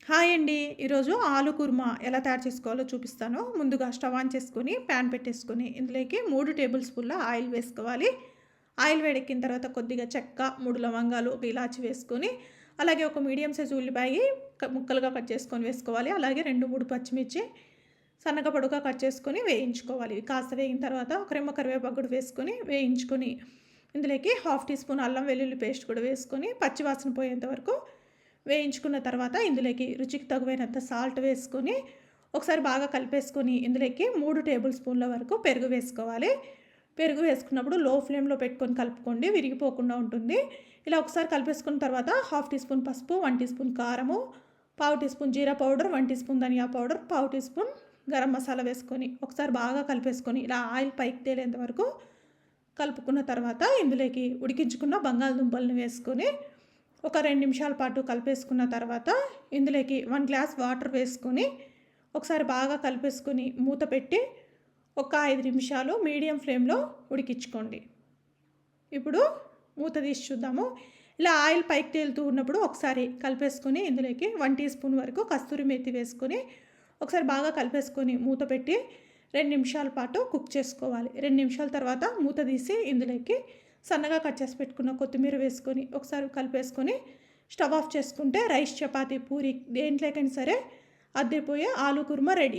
Hi అండి. ఈరోజు ఆలు కుర్మా ఎలా తయారు చేసుకోవాలో చూపిస్తాను. ముందుగా స్టవ్ ఆన్ చేసుకొని ప్యాన్ పెట్టేసుకొని ఇందులోకి 3 టేబుల్ స్పూన్ల ఆయిల్ వేసుకోవాలి. ఆయిల్ వేడెక్కిన తర్వాత కొద్దిగా చెక్క, 3 లవంగాలు, ఒక ఇలాచి వేసుకొని అలాగే ఒక మీడియం సైజ్ ఉల్లిపాయ ముక్కలుగా కట్ చేసుకొని వేసుకోవాలి. అలాగే 2, 3 పచ్చిమిర్చి సన్నగా పొడుగ్గా కట్ చేసుకొని వేయించుకోవాలి. కాస్త వేగిన తర్వాత ఒక రెమ్మ కరివేపాకు కూడా వేసుకొని వేయించుకొని ఇందులోకి హాఫ్ టీ స్పూన్ అల్లం వెల్లుల్లి పేస్ట్ కూడా వేసుకొని పచ్చివాసన పోయేంత వరకు వేయించుకున్న తర్వాత ఇందులోకి రుచికి తగువైనంత సాల్ట్ వేసుకొని ఒకసారి బాగా కలిపేసుకొని ఇందులోకి 3 టేబుల్ స్పూన్ల వరకు పెరుగు వేసుకోవాలి. పెరుగు వేసుకున్నప్పుడు లో ఫ్లేమ్లో పెట్టుకొని కలుపుకోండి, విరిగిపోకుండా ఉంటుంది. ఇలా ఒకసారి కలిపేసుకున్న తర్వాత హాఫ్ టీ స్పూన్ పసుపు, 1 టీ స్పూన్ కారము, పావు టీ స్పూన్ జీరా పౌడర్, 1 టీ స్పూన్ ధనియా పౌడర్, పావు టీ స్పూన్ గరం మసాలా వేసుకొని ఒకసారి బాగా కలిపేసుకొని ఇలా ఆయిల్ పైకి తేలేంత వరకు కలుపుకున్న తర్వాత ఇందులోకి ఉడికించుకున్న బంగాళదుంపలను వేసుకొని ఒక 2 నిమిషాల పాటు కలిపేసుకున్న తర్వాత ఇందులోకి 1 గ్లాస్ వాటర్ వేసుకొని ఒకసారి బాగా కలిపేసుకొని మూత పెట్టి ఒక 5 నిమిషాలు మీడియం ఫ్లేమ్లో ఉడికించుకోండి. ఇప్పుడు మూత తీసి చూద్దాము. ఇలా ఆయిల్ పైకి తేలుతూ ఉన్నప్పుడు ఒకసారి కలిపేసుకొని ఇందులోకి 1 టీ స్పూన్ వరకు కస్తూరి మేతి వేసుకొని ఒకసారి బాగా కలిపేసుకొని మూత పెట్టి 2 నిమిషాల పాటు కుక్ చేసుకోవాలి. 2 నిమిషాల తర్వాత మూత తీసి ఇందులోకి సన్నగా కట్ చేసి పెట్టుకున్న కొత్తిమీర వేసుకొని ఒకసారి కలిపేసుకొని స్టవ్ ఆఫ్ చేసుకుంటే రైస్, చపాతీ, పూరి దేంట్లోకైనా సరే అద్దిరిపోయే ఆలు కుర్మా రెడీ.